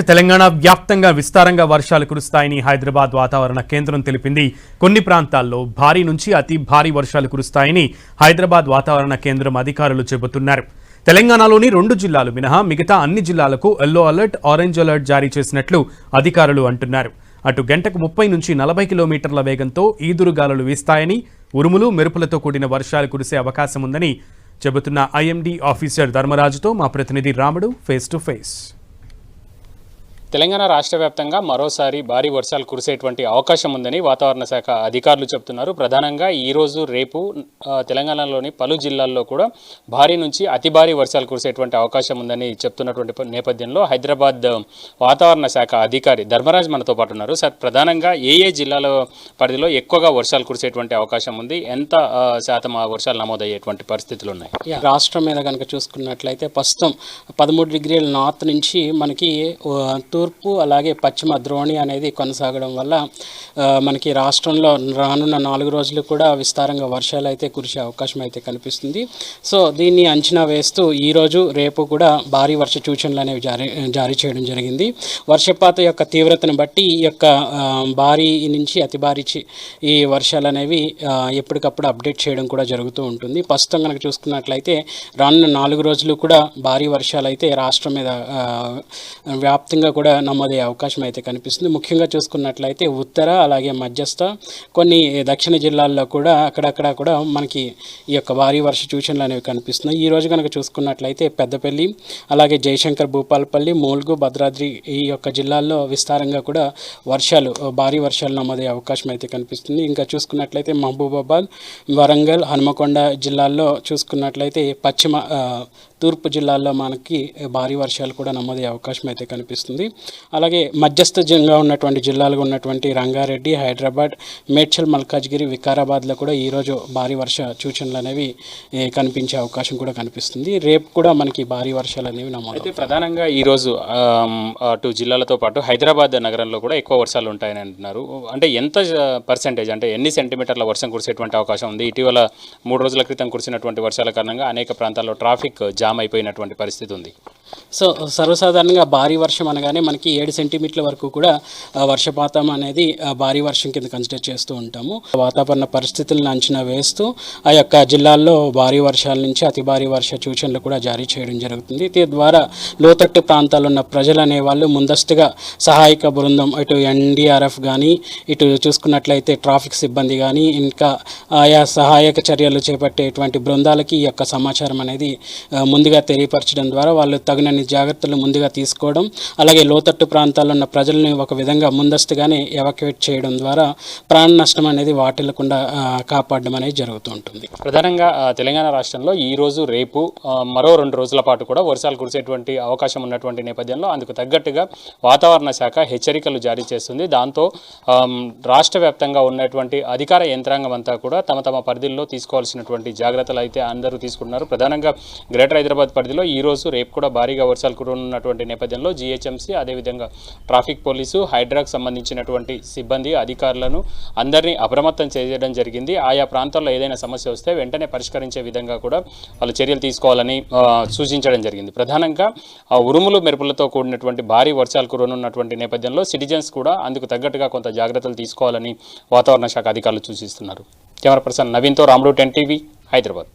తెలంగాణ వ్యాప్తంగా విస్తారంగా వర్షాలు కురుస్తాయని హైదరాబాద్ వాతావరణ కేంద్రం తెలిపింది. కొన్ని ప్రాంతాల్లో భారీ నుంచి అతి భారీ వర్షాలు కురుస్తాయని హైదరాబాద్ వాతావరణ కేంద్రం అధికారులు చెబుతున్నారు. తెలంగాణలోని 2 జిల్లాలు మినహా మిగతా అన్ని జిల్లాలకు ఎల్లో అలర్ట్, ఆరెంజ్ అలర్ట్ జారీ చేసినట్లు అధికారులు అంటున్నారు. అటు గంటకు 30 నుంచి 40 కిలోమీటర్ల వేగంతో ఈదురుగాలులు వీస్తాయని, ఉరుములు మెరుపులతో కూడిన వర్షాలు కురిసే అవకాశం ఉందని చెబుతున్న ఐఎండీ ఆఫీసర్ ధర్మరాజుతో మా ప్రతినిధి రాముడు ఫేస్ టు ఫేస్. తెలంగాణ రాష్ట్ర వ్యాప్తంగా మరోసారి భారీ వర్షాలు కురిసేటువంటి అవకాశం ఉందని వాతావరణ శాఖ అధికారులు చెబుతున్నారు. ప్రధానంగా ఈరోజు రేపు తెలంగాణలోని పలు జిల్లాల్లో కూడా భారీ నుంచి అతి భారీ వర్షాలు కురిసేటువంటి అవకాశం ఉందని చెప్తున్నటువంటి నేపథ్యంలో హైదరాబాద్ వాతావరణ శాఖ అధికారి ధర్మరాజ్ మనతో పాటు ఉన్నారు. సార్, ప్రధానంగా ఏ జిల్లాల పరిధిలో ఎక్కువగా వర్షాలు కురిసేటువంటి అవకాశం ఉంది, ఎంత శాతం ఆ వర్షాలు నమోదయ్యేటువంటి పరిస్థితులు ఉన్నాయి? రాష్ట్రం మీద కనుక చూసుకున్నట్లయితే ప్రస్తుతం 13 డిగ్రీల నార్త్ నుంచి మనకి తూర్పు అలాగే పశ్చిమ ద్రోణి అనేది కొనసాగడం వల్ల మనకి రాష్ట్రంలో రానున్న 4 రోజులు కూడా విస్తారంగా వర్షాలు అయితే కురిసే అవకాశం అయితే కనిపిస్తుంది. సో దీన్ని అంచనా వేస్తూ ఈరోజు రేపు కూడా భారీ వర్ష సూచనలు అనేవి జారీ చేయడం జరిగింది. వర్షపాత యొక్క తీవ్రతను బట్టి ఈ యొక్క భారీ నుంచి అతి భారీ ఈ వర్షాలు అనేవి ఎప్పటికప్పుడు అప్డేట్ చేయడం కూడా జరుగుతూ ఉంటుంది. ప్రస్తుతం కనుక చూసుకున్నట్లయితే రానున్న 4 రోజులు కూడా భారీ వర్షాలు అయితే రాష్ట్రం మీద వ్యాప్తంగా కూడా నమోదయ్యే అవకాశం అయితే కనిపిస్తుంది. ముఖ్యంగా చూసుకున్నట్లయితే ఉత్తర అలాగే మధ్యస్థ కొన్ని దక్షిణ జిల్లాల్లో కూడా అక్కడక్కడ కూడా మనకి ఈ యొక్క భారీ వర్ష సూచనలు అనేవి కనిపిస్తున్నాయి. ఈ రోజు కనుక చూసుకున్నట్లయితే పెద్దపల్లి అలాగే జయశంకర్, భూపాలపల్లి, మూల్గు, భద్రాద్రి ఈ యొక్క జిల్లాల్లో విస్తారంగా కూడా భారీ వర్షాలు నమోదయ్యే అవకాశం అయితే కనిపిస్తుంది. ఇంకా చూసుకున్నట్లయితే మహబూబాబాద్, వరంగల్, హనుమకొండ జిల్లాల్లో చూసుకున్నట్లయితే తూర్పు జిల్లాల్లో మనకి భారీ వర్షాలు కూడా నమోదయ్యే అవకాశం అయితే కనిపిస్తుంది. అలాగే మధ్యస్థంగా ఉన్నటువంటి జిల్లాలుగా ఉన్నటువంటి రంగారెడ్డి, హైదరాబాద్, మేడ్చల్, మల్కాజ్గిరి, వికారాబాద్లో కూడా ఈరోజు భారీ వర్ష సూచనలు అనేవి కనిపించే అవకాశం కూడా కనిపిస్తుంది. రేపు కూడా మనకి భారీ వర్షాలు అనేవి నమోదు. అయితే ప్రధానంగా ఈరోజు అటు జిల్లాలతో పాటు హైదరాబాద్ నగరంలో కూడా ఎక్కువ వర్షాలు ఉంటాయని అంటున్నారు. అంటే ఎంత పర్సెంటేజ్, అంటే ఎన్ని సెంటీమీటర్ల వర్షం కురిసేటువంటి అవకాశం ఉంది? ఇటీవల 3 రోజుల క్రితం కురిసినటువంటి వర్షాల కారణంగా అనేక ప్రాంతాల్లో ట్రాఫిక్ జామ్ అయిపోయినటువంటి పరిస్థితి ఉంది. సో సర్వసాధారణంగా భారీ వర్షం అనగానే మనకి 7 సెంటీమీటర్ల వరకు కూడా వర్షపాతం అనేది భారీ వర్షం కింద కన్సిడర్ చేస్తూ ఉంటాము. వాతావరణ పరిస్థితులను అంచనా వేస్తూ ఆ యొక్క జిల్లాల్లో భారీ వర్షాల నుంచి అతి భారీ వర్ష సూచనలు కూడా జారీ చేయడం జరుగుతుంది. దీని ద్వారా లోతట్టు ప్రాంతాల్లో ఉన్న ప్రజలు అనేవాళ్ళు ముందస్తుగా సహాయక బృందం, ఇటు ఎన్డీఆర్ఎఫ్ కానీ, ఇటు చూసుకున్నట్లయితే ట్రాఫిక్ సిబ్బంది కానీ, ఇంకా ఆయా సహాయక చర్యలు చేపట్టేటువంటి బృందాలకి ఈ యొక్క సమాచారం అనేది ముందుగా తెలియపరచడం ద్వారా వాళ్ళు తగినన్ని జాగ్రత్తలు ముందుగా తీసుకోవడం, అలాగే లోతట్టు ప్రాంతాల్లో ఉన్న ప్రజల్ని ఒక విధంగా ముందస్తుగానే ఎవాక్యుయేట్ చేయడం ద్వారా ప్రాణ నష్టం అనేది వాటిల్లకుండా కాపాడడం అనేది జరుగుతూ ఉంటుంది. ప్రధానంగా తెలంగాణ రాష్ట్రంలో ఈరోజు రేపు మరో 2 రోజుల పాటు కూడా వర్షాలు కురిసేటువంటి అవకాశం ఉన్నటువంటి నేపథ్యంలో అందుకు తగ్గట్టుగా వాతావరణ శాఖ హెచ్చరికలు జారీ చేస్తుంది. దాంతో రాష్ట్ర వ్యాప్తంగా ఉన్నటువంటి అధికార యంత్రాంగం అంతా కూడా తమ పరిధిలో తీసుకోవాల్సినటువంటి జాగ్రత్తలు అయితే అందరూ తీసుకుంటున్నారు. ప్రధానంగా గ్రేటర్ హైదరాబాద్ పరిధిలో ఈరోజు రేపు కూడా భారీగా వర్షాలు కురున్నటువంటి నేపథ్యంలో జీహెచ్ఎంసీ, అదేవిధంగా ట్రాఫిక్ పోలీసు, హైడ్రాకు సంబంధించినటువంటి సిబ్బంది, అధికారులను అందరినీ అప్రమత్తం చేయడం జరిగింది. ఆయా ప్రాంతాల్లో ఏదైనా సమస్య వస్తే వెంటనే పరిష్కరించే విధంగా కూడా వాళ్ళు చర్యలు తీసుకోవాలని సూచించడం జరిగింది. ప్రధానంగా ఉరుములు మెరుపులతో కూడినటువంటి భారీ వర్షాలు కురనున్నటువంటి నేపథ్యంలో సిటిజన్స్ కూడా అందుకు తగ్గట్టుగా కొంత జాగ్రత్తలు తీసుకోవాలని వాతావరణ శాఖ అధికారులు సూచిస్తున్నారు. కెమెరా పర్సన్ నవీన్తో రాముడు, 10 టీవీ, హైదరాబాద్.